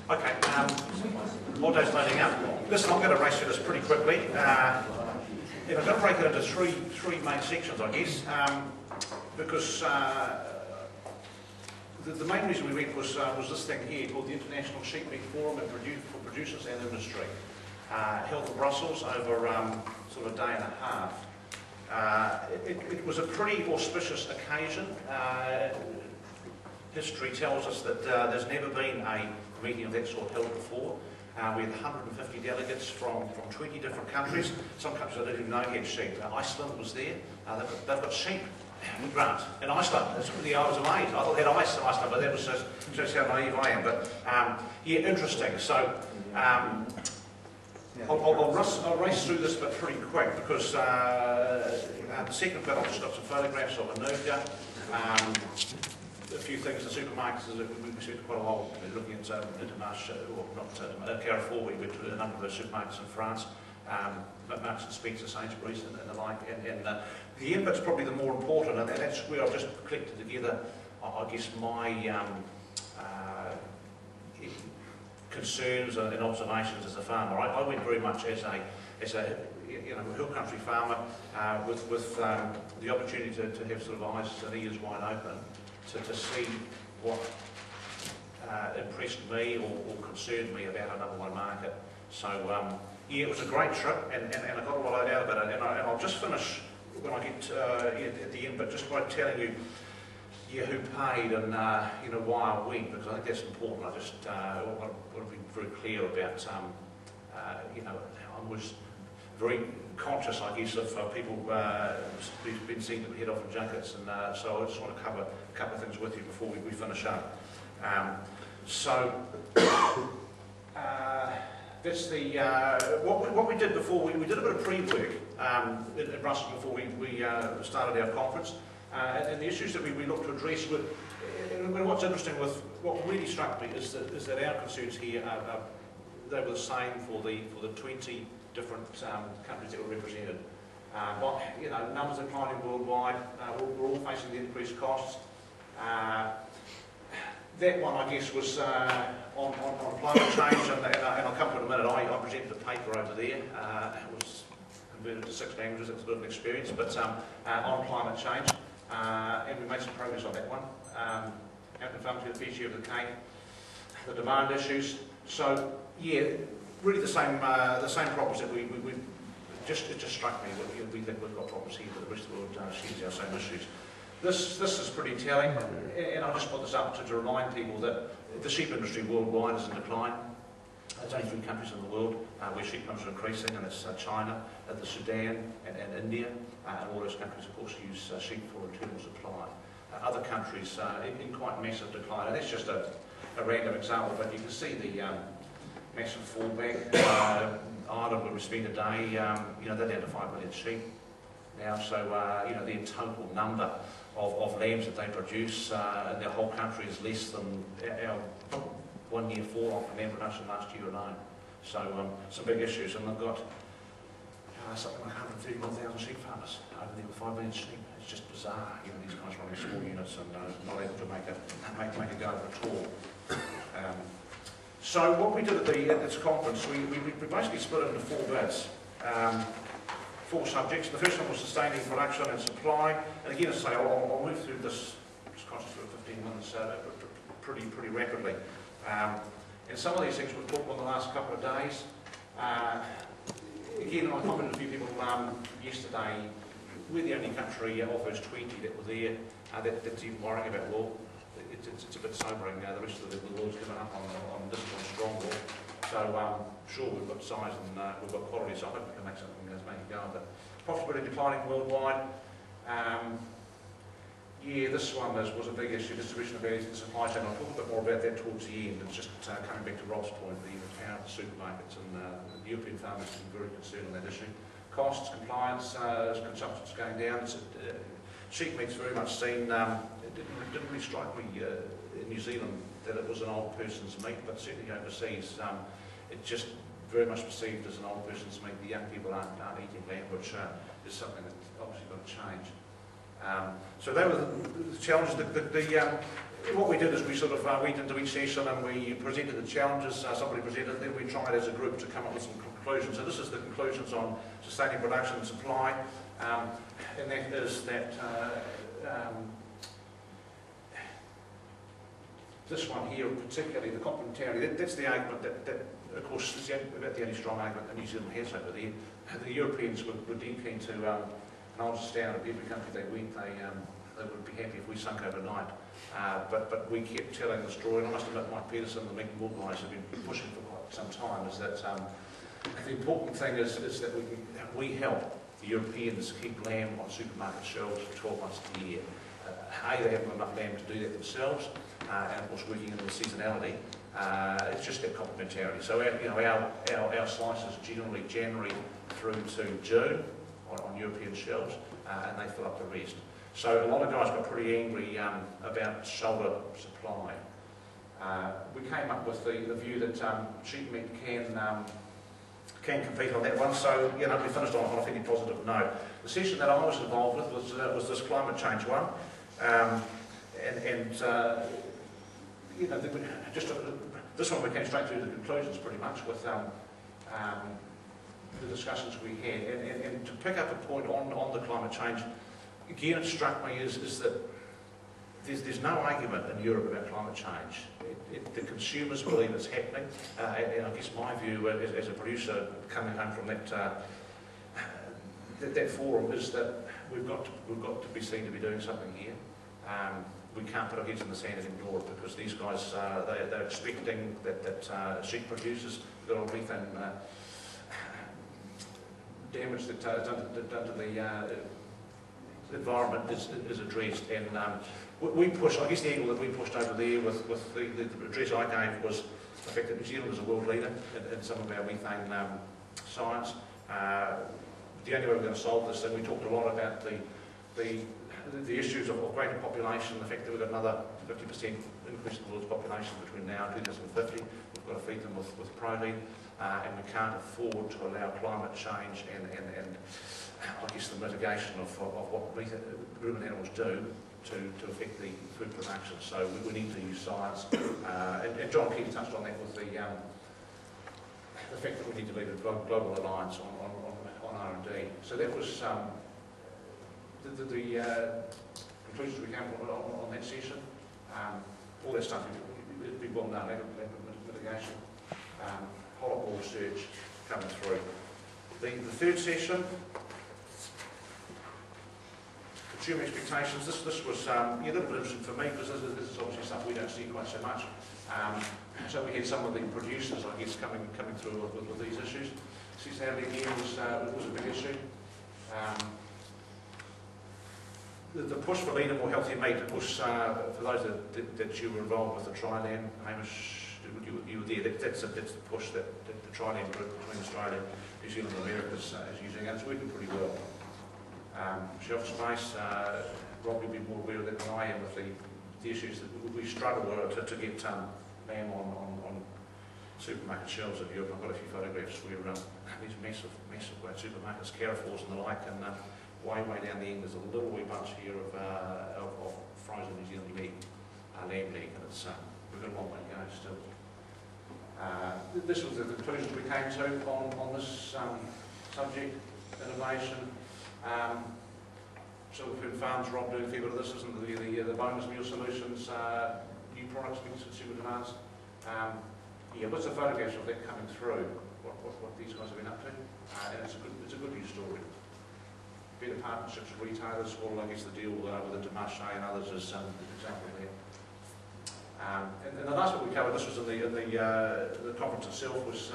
Okay, what day's loading up? Listen, I'm going to race through this pretty quickly. And I'm going to break it into three main sections, I guess, because the main reason we went was this thing here called the International Sheep Meat Forum for Producers and Industry, held in Brussels over sort of a day and a half. It was a pretty auspicious occasion. History tells us that there's never been a meeting of that sort held before. We had 150 delegates from 20 different countries. Some countries I didn't even know had sheep. Iceland was there. They've got sheep, Grant, in Iceland. That's really, I was amazed. I thought they had ice in Iceland, but that was just how naive I am. But yeah, interesting. So I'll race through this bit pretty quick because the second bit I've just got some photographs of Anuga. A few things, the supermarkets, we spent quite a while looking at Intermarché, or not Carrefour, we went to a number of those supermarkets in France, Marks and Spencer, Sainsbury's and the like, and the end bit's probably the more important, and that's where I've just collected together, I guess, my concerns and observations as a farmer. I went very much as a hill country farmer with the opportunity to have sort of eyes and ears wide open. To see what impressed me or concerned me about another one market. So yeah, it was a great trip, and I got a lot out of it. And I'll just finish when I get at the end, but just by telling you, yeah, who paid and why I went, because I think that's important. I just want to be very clear about I was very conscious, I guess, of people who've been seen to head off in junkets, and so I just want to cover a couple of things with you before we finish up. That's the what we did before. We did a bit of pre-work in Brussels before we started our conference, and the issues that we looked to address were. What's interesting with what really struck me is that our concerns here they were the same for the 20 different countries that were represented. Numbers are declining worldwide. We're all facing the increased costs. That one, I guess, was on climate change, and I'll come to it in a minute. I presented a paper over there. It was converted to 6 languages. It's a bit of an experience, but on climate change, and we made some progress on that one. African farmers get a fair share of the cake. The demand issues. So yeah. Really the same problems that it just struck me that we think we've got problems here, but the rest of the world shares our same issues. This is pretty telling, and I just put this up to remind people that the sheep industry worldwide is in decline. There's only 3 countries in the world where sheep numbers are increasing, and it's China, the Sudan, and India, and all those countries, of course, use sheep for internal supply. Other countries in quite massive decline, and that's just a random example, but you can see the massive fallback. Ireland, where we spend a day, they're down to 5 million sheep now, so the total number of lambs that they produce in their whole country is less than our 1 year fall off in lamb production last year alone. So some big issues, and they've got something like 131,000 sheep farmers over there with 5 million sheep. It's just bizarre, these guys running small units and not able to make a go of it at all. So what we did at this conference, we basically split it into 4 bits, 4 subjects. The first one was sustaining production and supply. And again, as I say, I'll move through this conference for 15 minutes pretty rapidly. And some of these things we've talked about the last couple of days. Again, I commented to a few people yesterday, we're the only country of those 20 that were there that's even worrying about law. It's a bit sobering. The rest of the world's given up on discipline strong law. So sure, we've got size and we've got quality, so I hope we can make something that's make it go. But profitability declining worldwide. Yeah, this one was a big issue. Distribution of values in the supply chain. I'll talk a bit more about that towards the end. It's just coming back to Rob's point, the power of the supermarkets, and the European farmers have been very concerned on that issue. Costs, compliance, consumption's going down. Sheep meat's very much seen. It didn't really strike me in New Zealand that it was an old person's meat, but certainly overseas, it's just very much perceived as an old person's meat. The young people aren't eating lamb, which is something that's obviously got to change. So they were the challenges. What we did is we sort of went into each session and we presented the challenges. Somebody presented, then we tried as a group to come up with some conclusions. So this is the conclusions on sustaining production and supply, and that is that this one here, particularly the complementarity, that's the argument that of course, is about the only strong argument that New Zealand has over there. The Europeans were deep keen to, and I understand that every country they went, they would be happy if we sunk overnight. But we kept telling the story, and I must admit Mike Peterson and the Meat and Wool guys have been pushing for quite some time, is that the important thing is that we help the Europeans keep lamb on supermarket shelves for 12 months a year. They haven't got enough lamb to do that themselves, and of course working into the seasonality. It's just that complementarity. So our slices generally January through to June on European shelves, and they fill up the rest. So a lot of guys got pretty angry about shoulder supply. We came up with the view that sheep meat can compete on that one. So we finished on a fairly positive note. The session that I was involved with was this climate change one, this one we came straight through the conclusions pretty much with the discussions we had. And to pick up a point on the climate change, again it struck me is that there's no argument in Europe about climate change. The consumers believe it's happening, and I guess my view as a producer coming home from that forum is that we've got to be seen to be doing something here. We can't put our heads in the sand and ignore it, because these guys, they're expecting that sheep producers, the old methane damage that's done to the environment is addressed. And we push, I guess the angle that we pushed over there with the address I gave was the fact that New Zealand is a world leader in some of our methane science. The only way we're going to solve this thing, we talked a lot about the issues of greater population, the fact that we've got another 50% increase in the world's population between now and 2050. We've got to feed them with protein, and we can't afford to allow climate change and I guess the mitigation of what ruminant animals do to affect the food production. So we need to use science, and John Keane touched on that with the fact that we need to lead a global alliance on R&D. So that was the conclusions we came on that session. All that stuff has been well done, mitigation, whole lot more research coming through. The third session, consumer expectations. This was a little bit interesting for me, because this is obviously stuff we don't see quite so much. So we had some of the producers, I guess, coming through with these issues. Seasonality again was a big issue. The push for leaner, more healthy meat, of course, for those that you were involved with the Tri-Land, Hamish, you were there, that's the push that the Tri-Land group between Australia, New Zealand and America is using, and it's working pretty well. Shelf space, Rob will be more aware of that than I am, with the issues that we struggle to get lamb on supermarket shelves in Europe. I've got a few photographs where these massive great supermarkets, Carrefours and the like, and way down the end there's a little wee bunch here of frozen New Zealand meat, lamb leg, and it's we've got a long way to go still. This was the conclusions we came to on this subject, innovation. So food farms, Rob doing a fair bit of this, isn't the bonus meal solutions, new products meet consumer demands. Lots of photographs of that coming through, what these guys have been up to, and it's a good news story. Better partnerships with retailers, well, I guess the deal with the Demarche and others is an example there. And the last one we covered, this was in the conference itself, was